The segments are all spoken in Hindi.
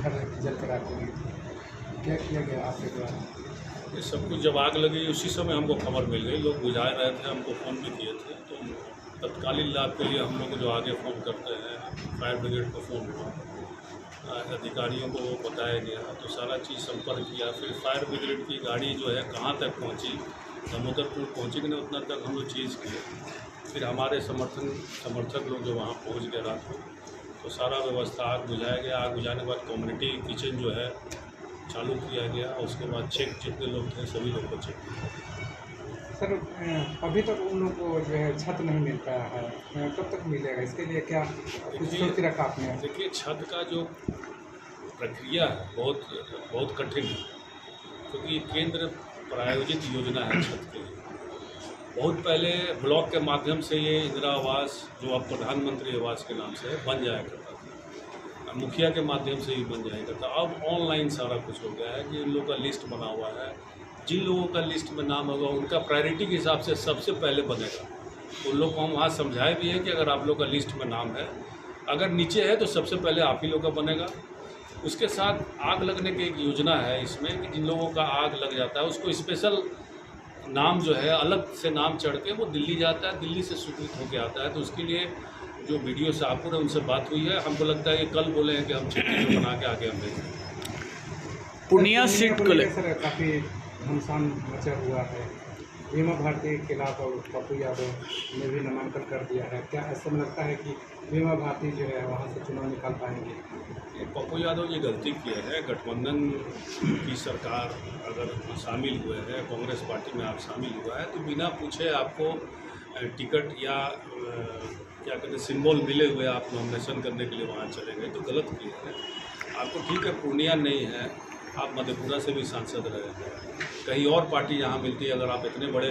घर जलकर आग लगी थी, क्या किया गया आपके द्वारा? ये सब कुछ जब आग लगी उसी समय हमको खबर मिल गई, लोग बुझा रहे थे, हमको फ़ोन भी किए थे, तो तत्कालीन लाभ के लिए हम लोग जो आगे फ़ोन करते हैं फायर ब्रिगेड को फ़ोन हुआ, अधिकारियों को बताया गया, तो सारा चीज़ संपर्क किया। फिर फायर ब्रिगेड की गाड़ी जो है कहाँ तक पहुँची, दामोदरपुर पहुँची कि नहीं उतना तक हम लोग चीज़ किए। फिर हमारे समर्थक लोग जो वहाँ पहुँच गए रात को, तो सारा व्यवस्था आग बुझाया गया। आग बुझाने के बाद कम्युनिटी किचन जो है चालू किया गया, उसके बाद चेक जितने लोग थे सभी लोग को चेक किया। सर अभी तक उन लोग को जो है छत नहीं मिल पाया है, कब तक मिलेगा? इसके लिए क्या कुछ सोच रखा आपने? देखिए, छत का जो प्रक्रिया है बहुत कठिन है, क्योंकि केंद्र प्रायोजित योजना है छत के लिए। बहुत पहले ब्लॉक के माध्यम से ये इंदिरा आवास जो अब प्रधानमंत्री आवास के नाम से बन जाया करता था, मुखिया के माध्यम से ही बन जाया करता। अब ऑनलाइन सारा कुछ हो गया है कि इन लोगों का लिस्ट बना हुआ है, जिन लोगों का लिस्ट में नाम होगा उनका प्रायोरिटी के हिसाब से सबसे पहले बनेगा। उन लोग को हम वहाँ समझाए भी है कि अगर आप लोग का लिस्ट में नाम है, अगर नीचे है तो सबसे पहले आप ही लोग का बनेगा। उसके साथ आग लगने की एक योजना है इसमें कि जिन लोगों का आग लग जाता है उसको स्पेशल नाम जो है अलग से नाम चढ़ के वो दिल्ली जाता है, दिल्ली से स्वीकृत होकर आता है। तो उसके लिए जो वीडियो शाहपुर है उनसे बात हुई है, हमको लगता है कि कल बोले हैं कि हम चिट्ठी बना के आगे हम भेजेंगे। पूर्णिया सीट को लेकर काफ़ी घमसान मचा हुआ है, बीमा भारती के खिलाफ और पप्पू यादव ने भी नामांकन कर दिया है, क्या ऐसा लगता है कि बीमा भारती जो है वहाँ से चुनाव निकाल पाएंगे? पप्पू यादव ये गलती किए हैं, गठबंधन की सरकार अगर शामिल हुए हैं, कांग्रेस पार्टी में आप शामिल हुआ है तो बिना पूछे आपको टिकट या क्या कहते हैं सिंबल मिले हुए आप नॉमिनेशन करने के लिए वहाँ चले गए, तो गलत किए हैं। आपको ठीक है पूर्णिया नहीं है, आप मधेपुरा से भी सांसद रहे हैं, कहीं और पार्टी यहाँ मिलती है, अगर आप इतने बड़े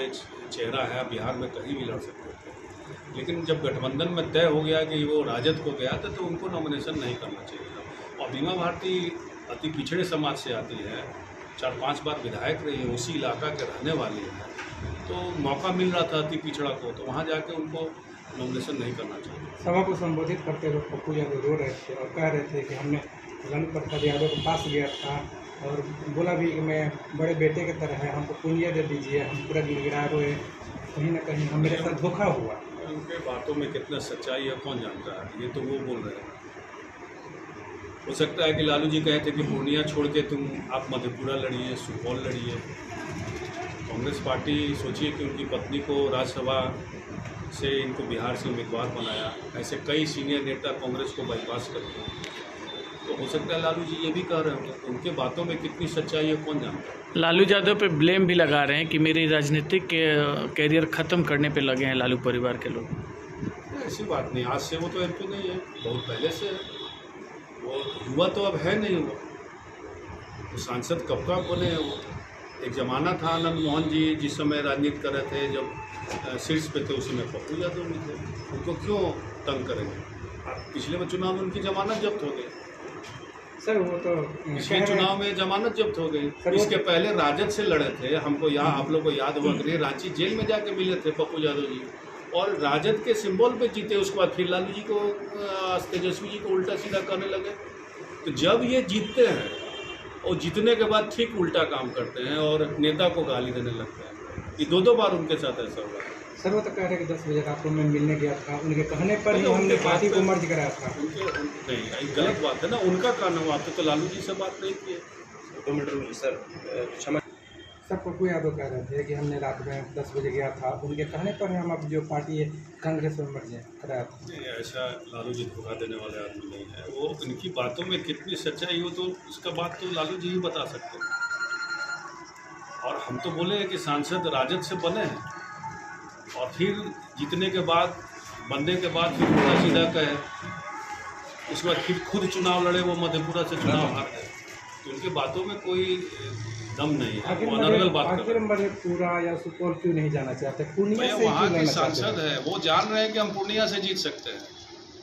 चेहरा है बिहार में कहीं भी लड़ सकते थे। लेकिन जब गठबंधन में तय हो गया कि वो राजद को गया था तो उनको नॉमिनेशन नहीं करना चाहिए था। और बीमा भारती अति पिछड़े समाज से आती है, 4-5 बार विधायक रही है, उसी इलाका के रहने वाली है, तो मौका मिल रहा था अति पिछड़ा को, तो वहाँ जाके उनको नॉमिनेशन नहीं करना चाहिए। सभा को संबोधित करते हुए पप्पू यादव रो रहे थे और कह रहे थे कि हमने लालू प्रसाद यादव के पास गया था और बोला भी कि मैं बड़े बेटे की तरह है, हमको पूंजिया दे दीजिए, हम पूरा गिड़गिड़ा रोए, कहीं ना कहीं हम मेरे साथ धोखा हुआ। उनके बातों में कितना सच्चाई है कौन जानता है, ये तो वो बोल रहे हैं। हो सकता है कि लालू जी कहे थे कि पूर्णिया छोड़ के आप मधेपुरा लड़िए, सुपौल लड़िए। कांग्रेस पार्टी सोचिए कि उनकी पत्नी को राज्यसभा से इनको बिहार से उम्मीदवार बनाया, ऐसे कई सीनियर नेता कांग्रेस को बाईपास करते हैं, तो हो सकता है लालू जी ये भी कह रहे होंगे। तो उनके बातों में कितनी सच्चाई है कौन जानता है। लालू यादव पे ब्लेम भी लगा रहे हैं कि मेरी राजनीतिक कैरियर ख़त्म करने पे लगे हैं लालू परिवार के लोग। ऐसी बात नहीं, आज से वो तो एमपी नहीं है, बहुत पहले से है। वो युवा तो अब है नहीं, वो सांसद कब का बने हैं। वो एक ज़माना था आनंद मोहन जी जिस समय राजनीति कर रहे थे, जब शीर्ष पे थे, उस समय पप्पू यादव भी थे, उनको क्यों तंग करेंगे। पिछले में चुनाव में उनकी जमानत जब्त हो गई, सर वो तो पिछले चुनाव में जमानत जब्त हो गई। इसके पहले राजद से लड़े थे, हमको यहाँ आप लोग को याद हुआ करिए, रांची जेल में जाके मिले थे पप्पू यादव जी और राजद के सिंबल पे जीते। उसके बाद फिर लालू जी को तेजस्वी जी को उल्टा सीधा करने लगे। तो जब ये जीतते हैं और जीतने के बाद ठीक उल्टा काम करते हैं और नेता को गाली देने लगते हैं, ये 2 बार उनके साथ ऐसा हुआ है। सर वो तो कह रहे कि 10 बजे रात को मैं मिलने गया था, उनके कहने पर ही हमने पार्टी को मर्ज कराया था। नहीं, गलत बात है ना, उनका कहना हुआ, आपने तो लालू जी से बात नहीं की है। 2 मिनट सर क्षमा। सर पप्पू यादव कह रहे थे कि हमने रात में 10 बजे गया था, उनके कहने पर हम अब जो पार्टी है कांग्रेस में मर्ज कराया था। नहीं, ऐसा लालू जी धोखा देने वाले आदमी नहीं है। वो इनकी बातों में कितनी सच्चाई हो तो उसका बात तो लालू जी ही बता सकते हैं। और हम तो बोले हैं कि सांसद राजद से बने हैं और फिर जीतने के बाद बनने के बाद फिर उल्टा सीधा कहे, उसके बाद फिर खुद चुनाव लड़े, वो मधेपुरा से चुनाव हार गए, तो उनकी बातों में कोई दम नहीं है। वो अनर्गल बात कर रहे हैं। मधेपुरा या सुपौल क्यों नहीं जाना चाहते? पूर्णिया से वहाँ क्यों के जाना चाहते सांसद हैं? है, वो जान रहे हैं कि हम पूर्णिया से जीत सकते हैं,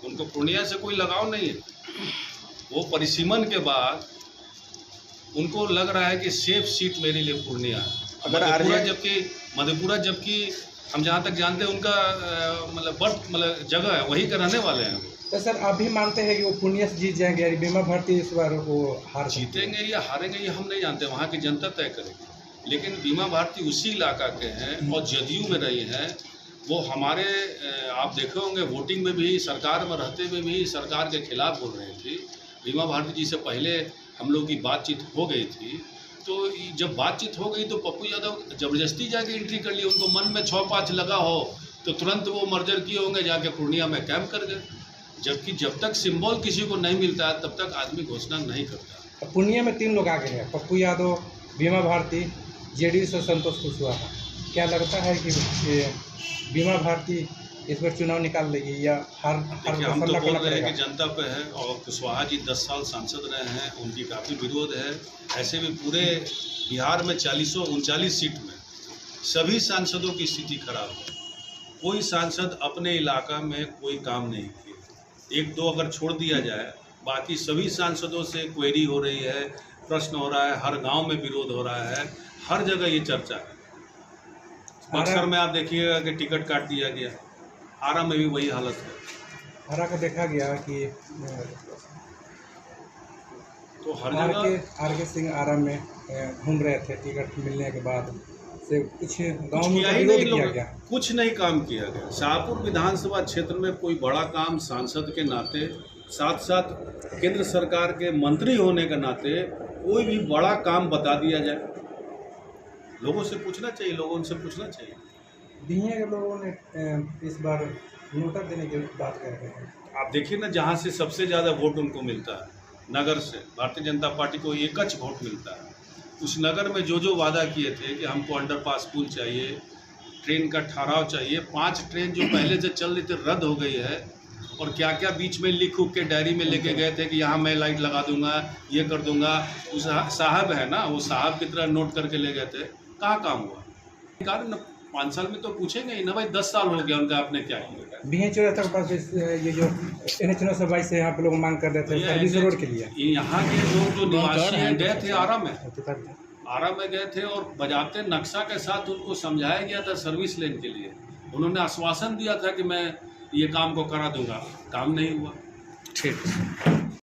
उनको पूर्णिया से कोई लगाव नहीं है। वो परिसीमन के बाद उनको लग रहा है कि सेफ सीट मेरे लिए पूर्णिया है। मधेपुरा जबकि हम जहाँ तक जानते हैं उनका मतलब जगह है, वहीं के रहने वाले हैं वो। तो सर आप भी मानते हैं कि वो पुनिया से जीत जाएंगे, यानी बीमा भारती इस बार वो हार सकती है? जीतेंगे या हारेंगे ये हम नहीं जानते, वहाँ की जनता तय करेगी। लेकिन बीमा भारती उसी इलाका के हैं और जदयू में रही हैं। वो हमारे आप देखे होंगे वोटिंग में भी, सरकार में रहते हुए भी सरकार के खिलाफ बोल रही थी। बीमा भारती जी से पहले हम लोग की बातचीत हो गई थी, तो जब बातचीत हो गई तो पप्पू यादव ज़बरदस्ती जाके एंट्री कर ली। उनको मन में 6-5 लगा हो तो तुरंत वो मर्जर किए होंगे, जाके पूर्णिया में कैंप कर गए। जबकि जब तक सिंबल किसी को नहीं मिलता है तब तक आदमी घोषणा नहीं करता। पूर्णिया में 3 लोग आगे हैं, पप्पू यादव, बीमा भारती, जेडीयू से संतोष कुशवाहा। क्या लगता है कि बीमा भारती इस बार चुनाव निकाल लेगी या हार देखिए, हम तो बोल रहे हैं कि जनता पे है, और कुशवाहा जी 10 साल सांसद रहे हैं, उनकी काफ़ी विरोध है। ऐसे भी पूरे बिहार में 39 सीट में सभी सांसदों की स्थिति खराब है। कोई सांसद अपने इलाका में कोई काम नहीं किए, 1-2 अगर छोड़ दिया जाए, बाकी सभी सांसदों से क्वेरी हो रही है, प्रश्न हो रहा है, हर गांव में विरोध हो रहा है, हर जगह ये चर्चा है। बक्सर में आप देखिएगा कि टिकट काट दिया गया, आरा में भी वही हालत है। आरा का देखा गया कि तो हर जगह आर के सिंह आरा में घूम रहे थे, टिकट मिलने के बाद से कुछ गाँव में किया ही विरोध नहीं, किया लोग गया। कुछ नहीं काम किया गया। शाहपुर विधानसभा क्षेत्र में कोई बड़ा काम सांसद के नाते, साथ साथ केंद्र सरकार के मंत्री होने के नाते कोई भी बड़ा काम बता दिया जाए। लोगों से पूछना चाहिए, लोगों से पूछना चाहिए। दिए के लोगों ने इस बार नोटा देने की बात कर रहे हैं। आप देखिए ना, जहाँ से सबसे ज़्यादा वोट उनको मिलता है, नगर से भारतीय जनता पार्टी को एकच वोट मिलता है। उस नगर में जो वादा किए थे कि हमको अंडरपास पुल चाहिए, ट्रेन का ठहराव चाहिए, 5 ट्रेन जो पहले से चल रही थी रद्द हो गई है। और क्या क्या बीच में लिख उख के डायरी में लेके गए थे कि यहाँ मैं लाइट लगा दूंगा, ये कर दूंगा। उस साहब है ना, वो साहब की तरह नोट करके ले गए थे, कहाँ काम हुआ? कारण 5 साल में तो पूछेंगे ही ना भाई, 10 साल हो गया उनका, आपने क्या किया? बीहे चौरा तक पास ये जो NH 922 से यहाँ पे लोग मांग कर रहे थे सर्विस रोड के लिए। यहाँ के लोग जो निवासी हैं गए थे आरा में गए थे और बजाते नक्शा के साथ उनको समझाया गया था सर्विस लेने के लिए। उन्होंने आश्वासन दिया था कि मैं ये काम को करा दूंगा, काम नहीं हुआ। ठीक।